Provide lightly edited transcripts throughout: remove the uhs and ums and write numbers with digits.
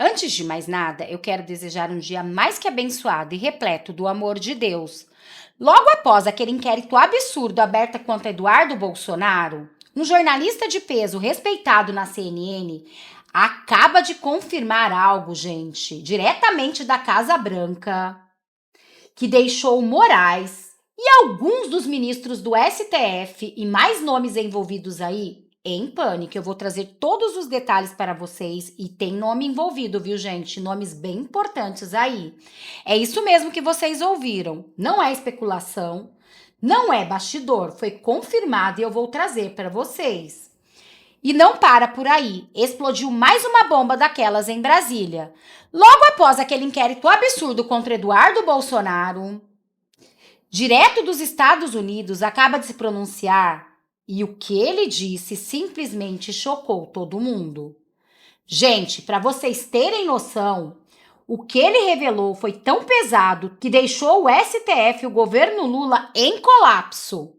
Antes de mais nada, eu quero desejar um dia mais que abençoado e repleto do amor de Deus. Logo após aquele inquérito absurdo aberto contra Eduardo Bolsonaro, um jornalista de peso respeitado na CNN acaba de confirmar algo, gente, diretamente da Casa Branca, que deixou Moraes e alguns dos ministros do STF e mais nomes envolvidos aí em pânico. Eu vou trazer todos os detalhes para vocês e tem nome envolvido, viu, gente? Nomes bem importantes aí. É isso mesmo que vocês ouviram. Não é especulação, não é bastidor, foi confirmado e eu vou trazer para vocês. E não para por aí. Explodiu mais uma bomba daquelas em Brasília. Logo após aquele inquérito absurdo contra Eduardo Bolsonaro, direto dos Estados Unidos, acaba de se pronunciar e o que ele disse simplesmente chocou todo mundo. Gente, para vocês terem noção, o que ele revelou foi tão pesado que deixou o STF e o governo Lula em colapso.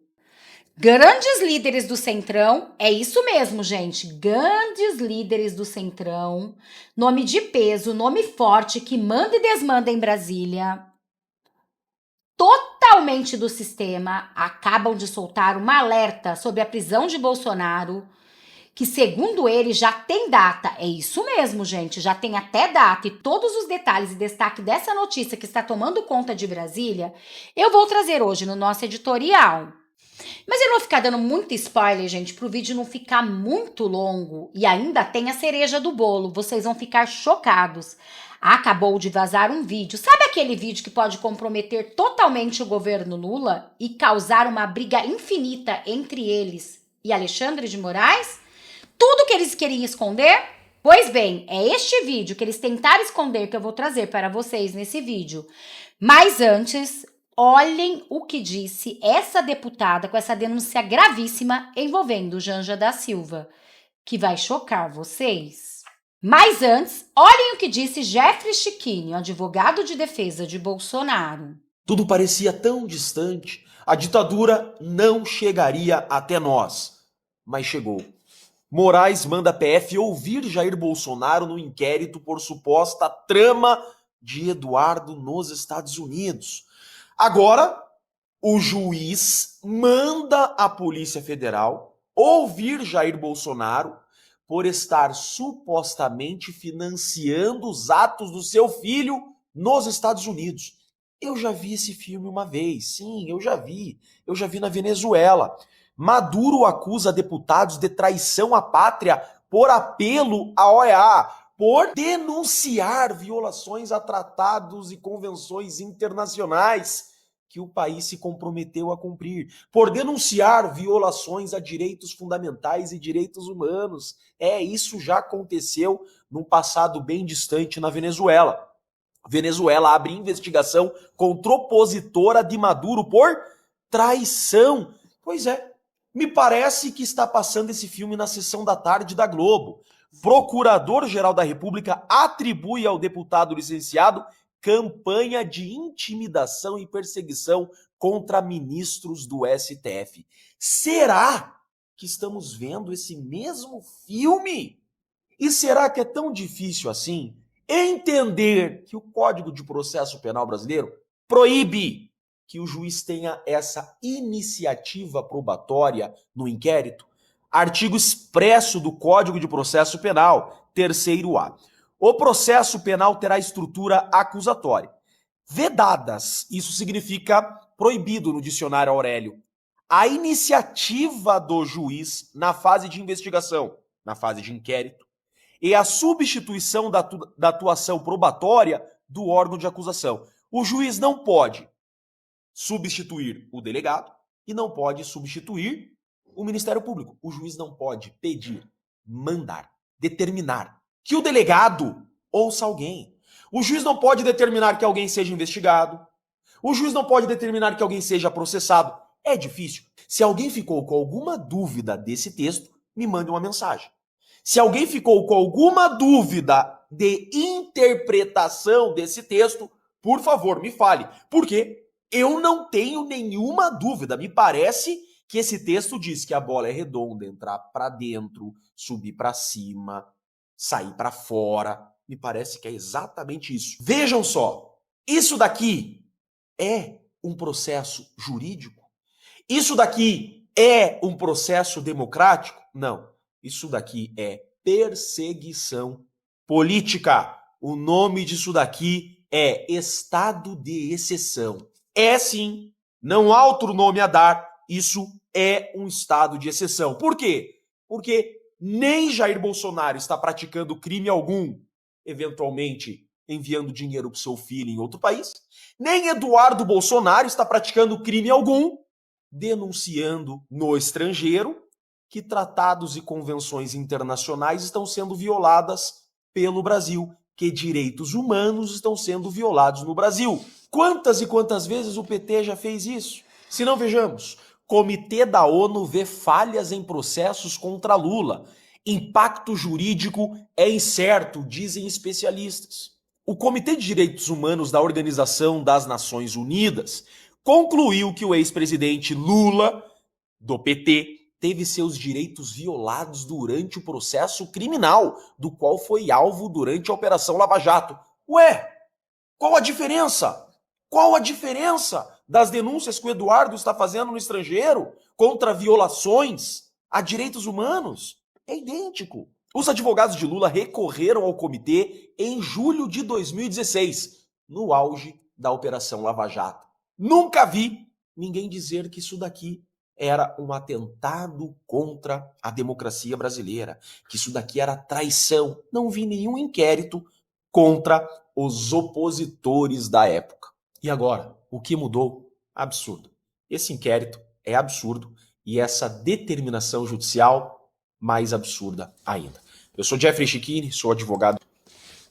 Grandes líderes do Centrão, é isso mesmo, gente. Grandes líderes do Centrão, nome de peso, nome forte que manda e desmanda em Brasília, totalmente do sistema, acabam de soltar uma alerta sobre a prisão de Bolsonaro, que segundo ele já tem data. É isso mesmo, gente, já tem até data e todos os detalhes e destaque dessa notícia que está tomando conta de Brasília, eu vou trazer hoje no nosso editorial. Mas eu não vou ficar dando muito spoiler, gente, para o vídeo não ficar muito longo. E ainda tem a cereja do bolo, vocês vão ficar chocados. Acabou de vazar um vídeo. Sabe aquele vídeo que pode comprometer totalmente o governo Lula e causar uma briga infinita entre eles e Alexandre de Moraes? Tudo que eles queriam esconder? Pois bem, é este vídeo que eles tentaram esconder que eu vou trazer para vocês nesse vídeo. Mas antes, olhem o que disse essa deputada com essa denúncia gravíssima envolvendo Janja da Silva, que vai chocar vocês. Mas antes, olhem o que disse Jeffrey Chiquinho, advogado de defesa de Bolsonaro. Tudo parecia tão distante, a ditadura não chegaria até nós. Mas chegou. Moraes manda a PF ouvir Jair Bolsonaro no inquérito por suposta trama de Eduardo nos Estados Unidos. Agora, o juiz manda a Polícia Federal ouvir Jair Bolsonaro por estar supostamente financiando os atos do seu filho nos Estados Unidos. Eu já vi esse filme uma vez, sim, eu já vi. Eu já vi na Venezuela. Maduro acusa deputados de traição à pátria por apelo à OEA, por denunciar violações a tratados e convenções internacionais que o país se comprometeu a cumprir, por denunciar violações a direitos fundamentais e direitos humanos. Isso já aconteceu num passado bem distante na Venezuela. Venezuela abre investigação contra opositora de Maduro por traição. Pois é, me parece que está passando esse filme na sessão da tarde da Globo. Procurador-Geral da República atribui ao deputado licenciado campanha de intimidação e perseguição contra ministros do STF. Será que estamos vendo esse mesmo filme? E será que é tão difícil assim entender que o Código de Processo Penal brasileiro proíbe que o juiz tenha essa iniciativa probatória no inquérito? Artigo expresso do Código de Processo Penal, 3º A. O processo penal terá estrutura acusatória. Vedadas, isso significa proibido no dicionário Aurélio, a iniciativa do juiz na fase de investigação, na fase de inquérito, e a substituição da atuação probatória do órgão de acusação. O juiz não pode substituir o delegado e não pode substituir o Ministério Público. O juiz não pode pedir, mandar, determinar que o delegado ouça alguém. O juiz não pode determinar que alguém seja investigado. O juiz não pode determinar que alguém seja processado. É difícil. Se alguém ficou com alguma dúvida desse texto, me mande uma mensagem. Se alguém ficou com alguma dúvida de interpretação desse texto, por favor, me fale. Porque eu não tenho nenhuma dúvida. Me parece que esse texto diz que a bola é redonda, entrar para dentro, subir para cima, sair para fora. Me parece que é exatamente isso. Vejam só, isso daqui é um processo jurídico? Isso daqui é um processo democrático? Não. Isso daqui é perseguição política. O nome disso daqui é estado de exceção. É sim, não há outro nome a dar, isso é um estado de exceção. Por quê? Porque nem Jair Bolsonaro está praticando crime algum, eventualmente enviando dinheiro para o seu filho em outro país, nem Eduardo Bolsonaro está praticando crime algum, denunciando no estrangeiro que tratados e convenções internacionais estão sendo violadas pelo Brasil, que direitos humanos estão sendo violados no Brasil. Quantas e quantas vezes o PT já fez isso? Se não, vejamos. Comitê da ONU vê falhas em processos contra Lula. Impacto jurídico é incerto, dizem especialistas. O Comitê de Direitos Humanos da Organização das Nações Unidas concluiu que o ex-presidente Lula, do PT, teve seus direitos violados durante o processo criminal, do qual foi alvo durante a Operação Lava Jato. Ué, qual a diferença? Qual a diferença das denúncias que o Eduardo está fazendo no estrangeiro contra violações a direitos humanos? É idêntico. Os advogados de Lula recorreram ao comitê em julho de 2016, no auge da Operação Lava Jato. Nunca vi ninguém dizer que isso daqui era um atentado contra a democracia brasileira, que isso daqui era traição. Não vi nenhum inquérito contra os opositores da época. E agora, o que mudou? Absurdo. Esse inquérito é absurdo e essa determinação judicial mais absurda ainda. Eu sou Jeffrey Chiquini, sou advogado.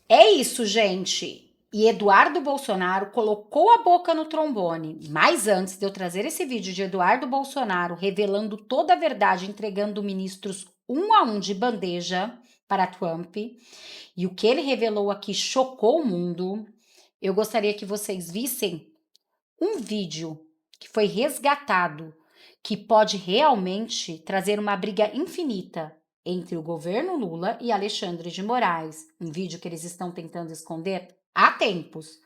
É isso, gente. E Eduardo Bolsonaro colocou a boca no trombone. Mas antes de eu trazer esse vídeo de Eduardo Bolsonaro revelando toda a verdade, entregando ministros um a um de bandeja para Trump, e o que ele revelou aqui chocou o mundo, eu gostaria que vocês vissem um vídeo que foi resgatado, que pode realmente trazer uma briga infinita entre o governo Lula e Alexandre de Moraes. Um vídeo que eles estão tentando esconder há tempos.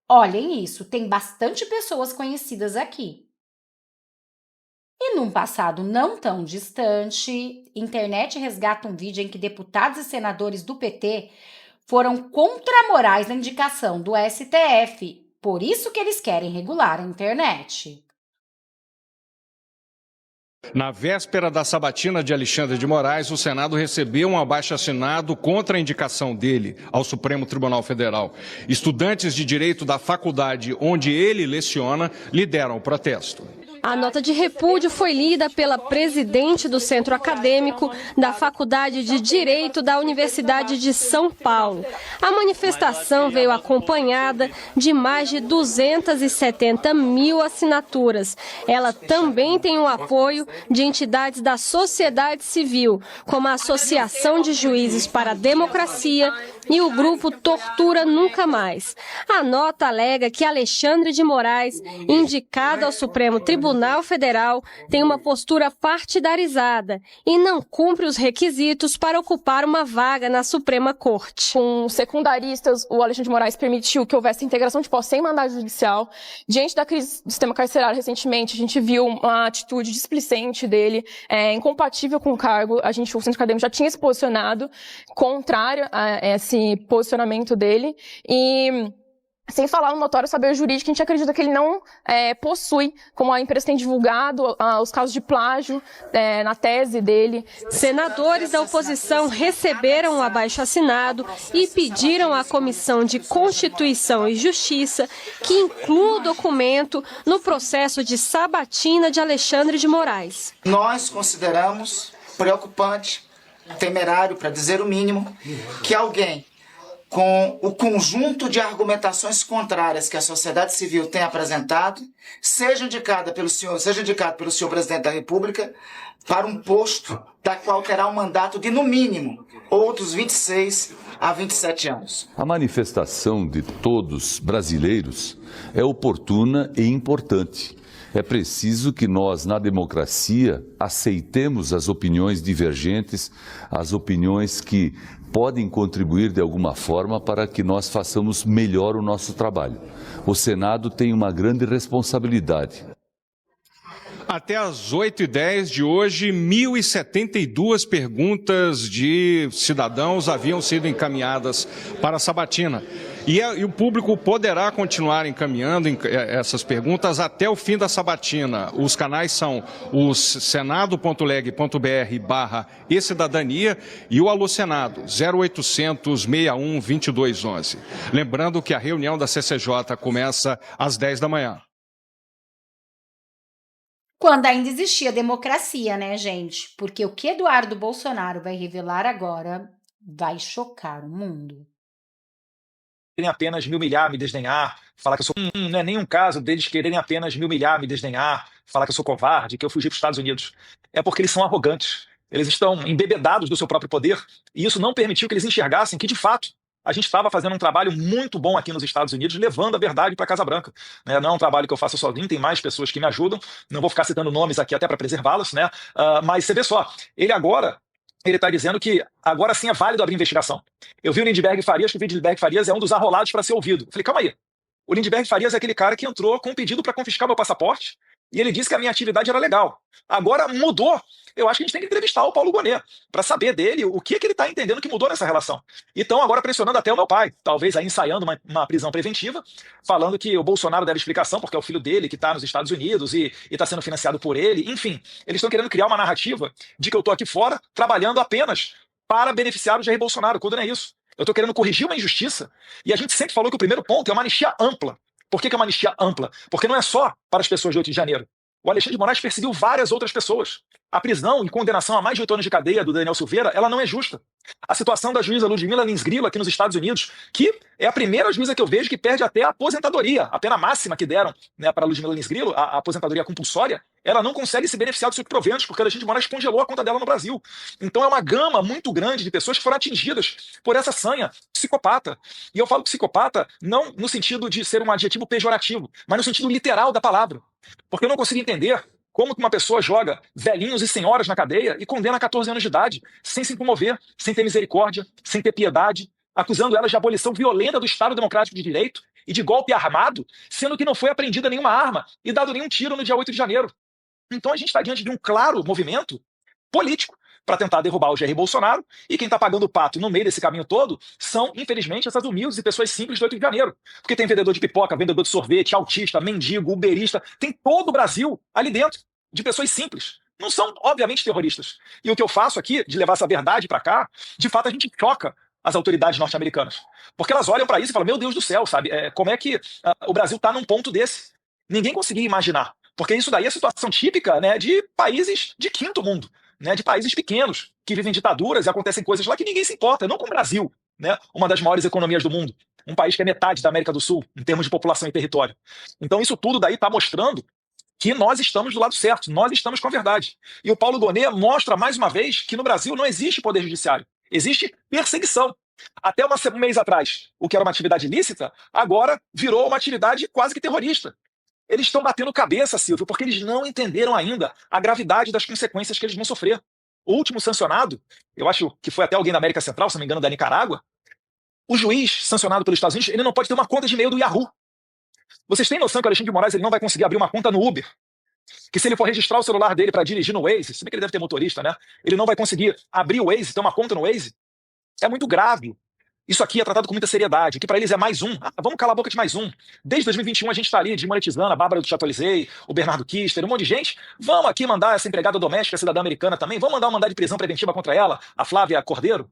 Olhem isso, tem bastante pessoas conhecidas aqui. E num passado não tão distante, internet resgata um vídeo em que deputados e senadores do PT foram contra Moraes na indicação do STF. Por isso que eles querem regular a internet. Na véspera da sabatina de Alexandre de Moraes, o Senado recebeu um abaixo-assinado contra a indicação dele ao Supremo Tribunal Federal. Estudantes de direito da faculdade onde ele leciona lideram o protesto. A nota de repúdio foi lida pela presidente do Centro Acadêmico da Faculdade de Direito da Universidade de São Paulo. A manifestação veio acompanhada de mais de 270 mil assinaturas. Ela também tem o apoio de entidades da sociedade civil, como a Associação de Juízes para a Democracia e o grupo Tortura Nunca Mais. A nota alega que Alexandre de Moraes, indicado ao Supremo Tribunal Federal, tem uma postura partidarizada e não cumpre os requisitos para ocupar uma vaga na Suprema Corte. Com secundaristas, o Alexandre de Moraes permitiu que houvesse integração de posse sem mandado judicial. Diante da crise do sistema carcerário recentemente, a gente viu uma atitude displicente dele, incompatível com o cargo. O Centro Acadêmico já tinha se posicionado contrário a esse posicionamento dele e sem falar no notório saber jurídico, a gente acredita que ele não possui, como a imprensa tem divulgado, os casos de plágio na tese dele. Senadores da oposição receberam o abaixo-assinado e pediram à Comissão de Constituição e Justiça que inclua o documento no processo de sabatina de Alexandre de Moraes. Nós consideramos preocupante, temerário, para dizer o mínimo, que alguém com o conjunto de argumentações contrárias que a sociedade civil tem apresentado, seja indicado pelo senhor presidente da República para um posto da qual terá um mandato de, no mínimo, outros 26 a 27 anos. A manifestação de todos brasileiros é oportuna e importante. É preciso que nós, na democracia, aceitemos as opiniões divergentes, as opiniões que podem contribuir de alguma forma para que nós façamos melhor o nosso trabalho. O Senado tem uma grande responsabilidade. Até às 8h10 de hoje, 1.072 perguntas de cidadãos haviam sido encaminhadas para a sabatina. E o público poderá continuar encaminhando essas perguntas até o fim da sabatina. Os canais são o senado.leg.br/e-cidadania e o Alô Senado, 0800 61 2211. Lembrando que a reunião da CCJ começa às 10 da manhã. Quando ainda existia democracia, né, gente? Porque o que Eduardo Bolsonaro vai revelar agora vai chocar o mundo. Querem apenas me humilhar, me desdenhar, falar que eu sou... Não é nenhum caso deles quererem apenas me humilhar, me desdenhar, falar que eu sou covarde, que eu fugi para os Estados Unidos. É porque eles são arrogantes. Eles estão embebedados do seu próprio poder e isso não permitiu que eles enxergassem que, de fato, a gente estava fazendo um trabalho muito bom aqui nos Estados Unidos, levando a verdade para a Casa Branca. Né? Não é um trabalho que eu faço sozinho, tem mais pessoas que me ajudam. Não vou ficar citando nomes aqui até para preservá-los, né? Mas você vê só, ele está dizendo que agora sim é válido abrir investigação. Eu vi o Lindbergh Farias, que o Lindbergh Farias é um dos arrolados para ser ouvido. Eu falei, calma aí. O Lindbergh Farias é aquele cara que entrou com um pedido para confiscar meu passaporte e ele disse que a minha atividade era legal. Agora mudou. Eu acho que a gente tem que entrevistar o Paulo Gonet para saber dele o que ele está entendendo que mudou nessa relação. E estão agora pressionando até o meu pai, talvez aí ensaiando uma prisão preventiva, falando que o Bolsonaro deve explicação porque é o filho dele que está nos Estados Unidos e está sendo financiado por ele. Enfim, eles estão querendo criar uma narrativa de que eu estou aqui fora trabalhando apenas para beneficiar o Jair Bolsonaro, quando não é isso. Eu estou querendo corrigir uma injustiça e a gente sempre falou que o primeiro ponto é uma anistia ampla. Por que é uma anistia ampla? Porque não é só para as pessoas de 8 de janeiro. O Alexandre de Moraes perseguiu várias outras pessoas. A prisão e condenação a mais de 8 anos de cadeia do Daniel Silveira, ela não é justa. A situação da juíza Ludmila Lins Grilo aqui nos Estados Unidos, que é a primeira juíza que eu vejo que perde até a aposentadoria. A pena máxima que deram, né, para a Ludmila Lins Grilo, a aposentadoria compulsória, ela não consegue se beneficiar dos seus proventos, porque a Alexandre de Moraes congelou a conta dela no Brasil. Então é uma gama muito grande de pessoas que foram atingidas por essa sanha psicopata. E eu falo psicopata não no sentido de ser um adjetivo pejorativo, mas no sentido literal da palavra. Porque eu não consigo entender como que uma pessoa joga velhinhos e senhoras na cadeia e condena a 14 anos de idade, sem se comover, sem ter misericórdia, sem ter piedade, acusando elas de abolição violenta do Estado Democrático de Direito e de golpe armado, sendo que não foi apreendida nenhuma arma e dado nenhum tiro no dia 8 de janeiro. Então a gente está diante de um claro movimento político para tentar derrubar o Jair Bolsonaro, e quem está pagando o pato no meio desse caminho todo são, infelizmente, essas humildes e pessoas simples do 8 de janeiro. Porque tem vendedor de pipoca, vendedor de sorvete, autista, mendigo, uberista, tem todo o Brasil ali dentro, de pessoas simples. Não são, obviamente, terroristas. E o que eu faço aqui, de levar essa verdade para cá, de fato a gente choca as autoridades norte-americanas. Porque elas olham para isso e falam, meu Deus do céu, sabe? Como é que o Brasil está num ponto desse? Ninguém conseguia imaginar. Porque isso daí é situação típica, né, de países de quinto mundo, né, de países pequenos, que vivem ditaduras e acontecem coisas lá que ninguém se importa, não com o Brasil, né, uma das maiores economias do mundo, um país que é metade da América do Sul, em termos de população e território. Então isso tudo daí está mostrando que nós estamos do lado certo, nós estamos com a verdade. E o Paulo Gonet mostra mais uma vez que no Brasil não existe poder judiciário, existe perseguição. Até um mês atrás, o que era uma atividade ilícita, agora virou uma atividade quase que terrorista. Eles estão batendo cabeça, Silvio, porque eles não entenderam ainda a gravidade das consequências que eles vão sofrer. O último sancionado, eu acho que foi até alguém da América Central, se não me engano, da Nicarágua, o juiz sancionado pelos Estados Unidos, ele não pode ter uma conta de e-mail do Yahoo. Vocês têm noção que o Alexandre de Moraes ele não vai conseguir abrir uma conta no Uber? Que se ele for registrar o celular dele para dirigir no Waze, se bem que ele deve ter motorista, né? Ele não vai conseguir abrir o Waze, ter uma conta no Waze? É muito grave. Isso aqui é tratado com muita seriedade. Aqui para eles é mais um. Vamos calar a boca de mais um. Desde 2021 a gente está ali desmonetizando a Bárbara do Chatolizei, o Bernardo Kister, um monte de gente. Vamos aqui mandar essa empregada doméstica, cidadã americana também. Vamos mandar um mandado de prisão preventiva contra ela, a Flávia Cordeiro.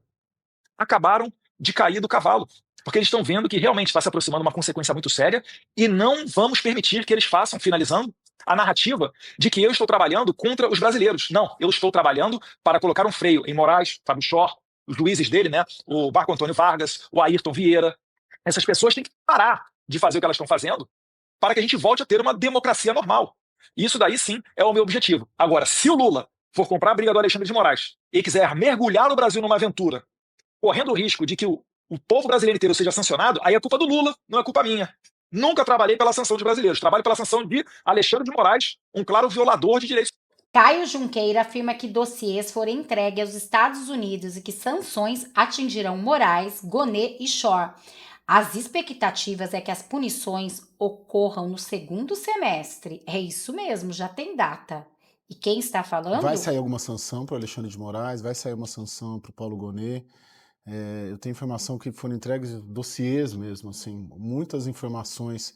Acabaram de cair do cavalo. Porque eles estão vendo que realmente está se aproximando uma consequência muito séria e não vamos permitir que eles façam, finalizando, a narrativa de que eu estou trabalhando contra os brasileiros. Não, eu estou trabalhando para colocar um freio em Moraes, Fábio Schor, os juízes dele, né? O Marco Antônio Vargas, o Ayrton Vieira. Essas pessoas têm que parar de fazer o que elas estão fazendo para que a gente volte a ter uma democracia normal. E isso daí sim é o meu objetivo. Agora, se o Lula for comprar a briga do Alexandre de Moraes e quiser mergulhar no Brasil numa aventura, correndo o risco de que o povo brasileiro inteiro seja sancionado, aí é culpa do Lula, não é culpa minha. Nunca trabalhei pela sanção de brasileiros, trabalho pela sanção de Alexandre de Moraes, um claro violador de direitos. Caio Junqueira afirma que dossiês foram entregues aos Estados Unidos e que sanções atingirão Moraes, Gonê e Schor. As expectativas é que as punições ocorram no segundo semestre. É isso mesmo, já tem data. E quem está falando? Vai sair alguma sanção para o Alexandre de Moraes, vai sair uma sanção para o Paulo Gonê. Eu tenho informação que foram entregues dossiês mesmo, assim, muitas informações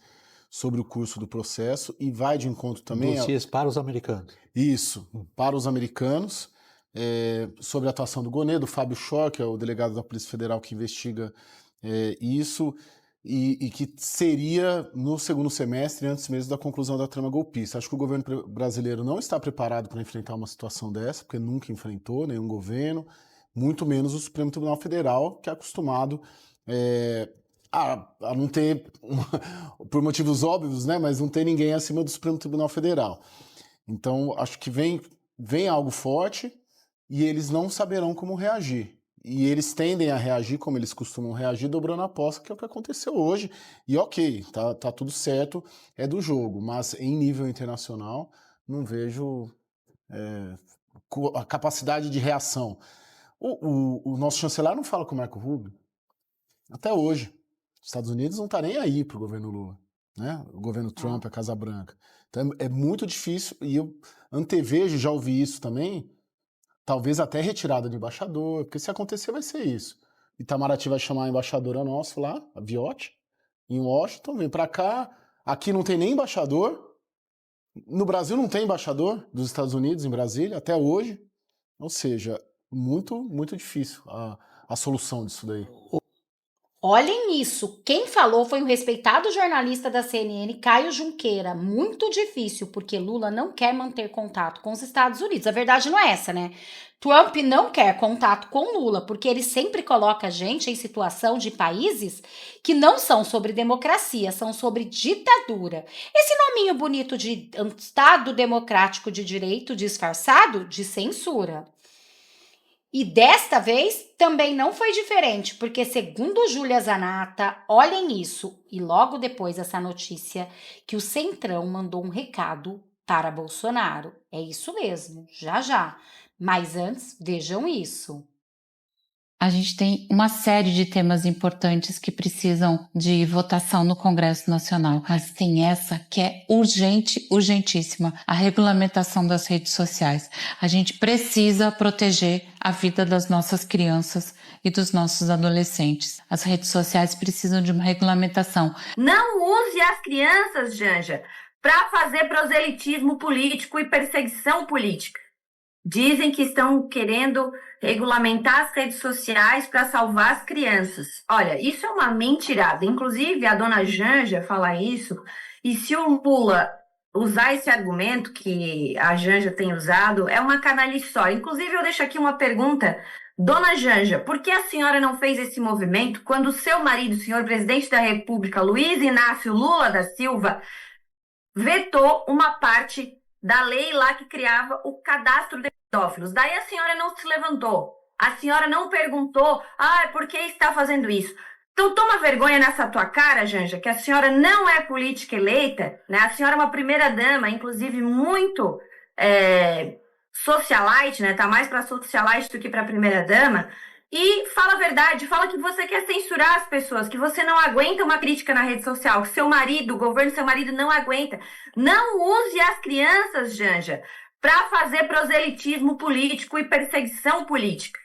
sobre o curso do processo e vai de encontro também... Dossiês para os americanos. Isso, para os americanos, sobre a atuação do Gonê, do Fábio Schor, que é o delegado da Polícia Federal que investiga isso, e que seria no segundo semestre, antes mesmo da conclusão da trama golpista. Acho que o governo brasileiro não está preparado para enfrentar uma situação dessa, porque nunca enfrentou nenhum governo, muito menos o Supremo Tribunal Federal, que é acostumado a não ter, por motivos óbvios, né, mas não ter ninguém acima do Supremo Tribunal Federal. Então, acho que vem algo forte e eles não saberão como reagir. E eles tendem a reagir como eles costumam reagir, dobrando a aposta, que é o que aconteceu hoje. E ok, tá tudo certo, é do jogo, mas em nível internacional não vejo a capacidade de reação. O nosso chanceler não fala com o Marco Rubio até hoje. Os Estados Unidos não tá nem aí pro governo Lula, né? O governo Trump, a Casa Branca. Então é muito difícil, e eu antevejo, já ouvi isso também, talvez até retirada de embaixador, porque se acontecer vai ser isso. Itamaraty vai chamar a embaixadora nossa lá, a Viotti, em Washington, vem pra cá, aqui não tem nem embaixador, no Brasil não tem embaixador dos Estados Unidos em Brasília, até hoje, ou seja, muito, muito difícil a solução disso daí. Olhem isso, quem falou foi um respeitado jornalista da CNN, Caio Junqueira. Muito difícil, porque Lula não quer manter contato com os Estados Unidos. A verdade não é essa, né? Trump não quer contato com Lula, porque ele sempre coloca a gente em situação de países que não são sobre democracia, são sobre ditadura. Esse nominho bonito de Estado Democrático de Direito disfarçado de censura. E desta vez também não foi diferente, porque segundo Júlia Zanata, olhem isso, e logo depois essa notícia, que o Centrão mandou um recado para Bolsonaro. É isso mesmo, já. Mas antes, vejam isso. A gente tem uma série de temas importantes que precisam de votação no Congresso Nacional. Mas tem essa que é urgente, urgentíssima, a regulamentação das redes sociais. A gente precisa proteger a vida das nossas crianças e dos nossos adolescentes. As redes sociais precisam de uma regulamentação. Não use as crianças, Janja, para fazer proselitismo político e perseguição política. Dizem que estão querendo regulamentar as redes sociais para salvar as crianças. Olha, isso é uma mentirada. Inclusive, a dona Janja fala isso. E se o Lula usar esse argumento que a Janja tem usado, é uma canalice só. Inclusive, eu deixo aqui uma pergunta. Dona Janja, por que a senhora não fez esse movimento quando o seu marido, o senhor presidente da República, Luiz Inácio Lula da Silva, vetou uma parte da lei lá que criava o cadastro de pedófilos? Daí a senhora não se levantou, a senhora não perguntou, por que está fazendo isso? Então toma vergonha nessa tua cara, Janja, que a senhora não é política eleita, né? A senhora é uma primeira-dama, inclusive muito socialite, né? Tá mais para socialite do que para primeira-dama. E fala a verdade, fala que você quer censurar as pessoas, que você não aguenta uma crítica na rede social, que seu marido, o governo do seu marido não aguenta. Não use as crianças, Janja, para fazer proselitismo político e perseguição política.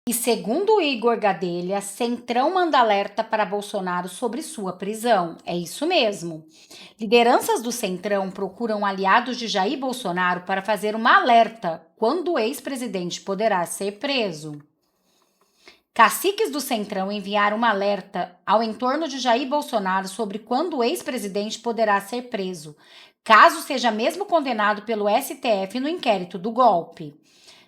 E segundo Igor Gadelha, Centrão manda alerta para Bolsonaro sobre sua prisão. É isso mesmo. Lideranças do Centrão procuram aliados de Jair Bolsonaro para fazer uma alerta quando o ex-presidente poderá ser preso. Caciques do Centrão enviaram uma alerta ao entorno de Jair Bolsonaro sobre quando o ex-presidente poderá ser preso, caso seja mesmo condenado pelo STF no inquérito do golpe.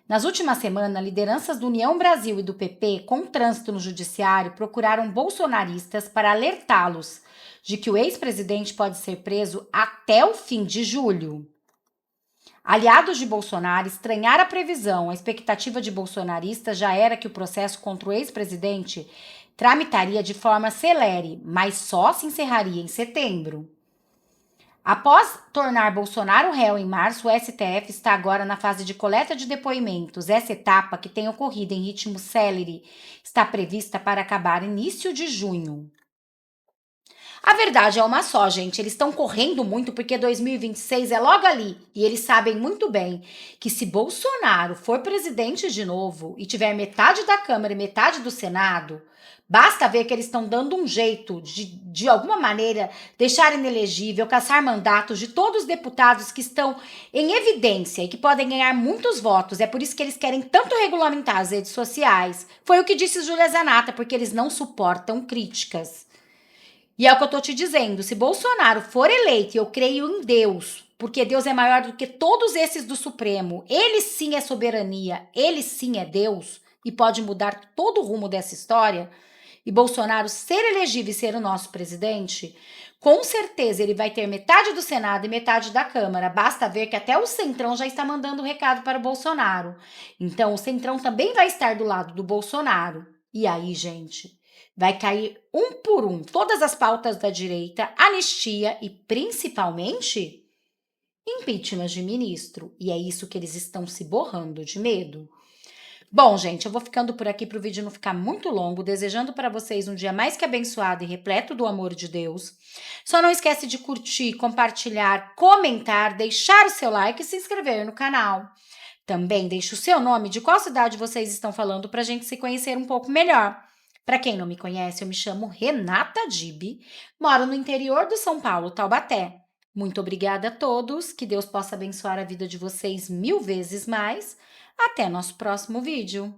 Nas últimas semanas, lideranças do União Brasil e do PP, com trânsito no judiciário, procuraram bolsonaristas para alertá-los de que o ex-presidente pode ser preso até o fim de julho. Aliados de Bolsonaro estranharam a previsão. A expectativa de bolsonaristas já era que o processo contra o ex-presidente tramitaria de forma celere, mas só se encerraria em setembro. Após tornar Bolsonaro réu em março, o STF está agora na fase de coleta de depoimentos. Essa etapa, que tem ocorrido em ritmo célere, está prevista para acabar início de junho. A verdade é uma só, gente. Eles estão correndo muito porque 2026 é logo ali. E eles sabem muito bem que se Bolsonaro for presidente de novo e tiver metade da Câmara e metade do Senado, basta ver que eles estão dando um jeito de alguma maneira, deixar inelegível, caçar mandatos de todos os deputados que estão em evidência e que podem ganhar muitos votos. É por isso que eles querem tanto regulamentar as redes sociais. Foi o que disse Júlia Zanata, porque eles não suportam críticas. E é o que eu tô te dizendo, se Bolsonaro for eleito, e eu creio em Deus, porque Deus é maior do que todos esses do Supremo, ele sim é soberania, ele sim é Deus, e pode mudar todo o rumo dessa história, e Bolsonaro ser elegível e ser o nosso presidente, com certeza ele vai ter metade do Senado e metade da Câmara. Basta ver que até o Centrão já está mandando recado para o Bolsonaro. Então o Centrão também vai estar do lado do Bolsonaro. E aí, gente, vai cair um por um todas as pautas da direita, anistia e, principalmente, impeachment de ministro. E é isso que eles estão se borrando de medo. Bom, gente, eu vou ficando por aqui para o vídeo não ficar muito longo, desejando para vocês um dia mais que abençoado e repleto do amor de Deus. Só não esquece de curtir, compartilhar, comentar, deixar o seu like e se inscrever no canal. Também deixe o seu nome, de qual cidade vocês estão falando para a gente se conhecer um pouco melhor. Para quem não me conhece, eu me chamo Renata Dibi, moro no interior do São Paulo, Taubaté. Muito obrigada a todos, que Deus possa abençoar a vida de vocês 1000 vezes mais. Até nosso próximo vídeo.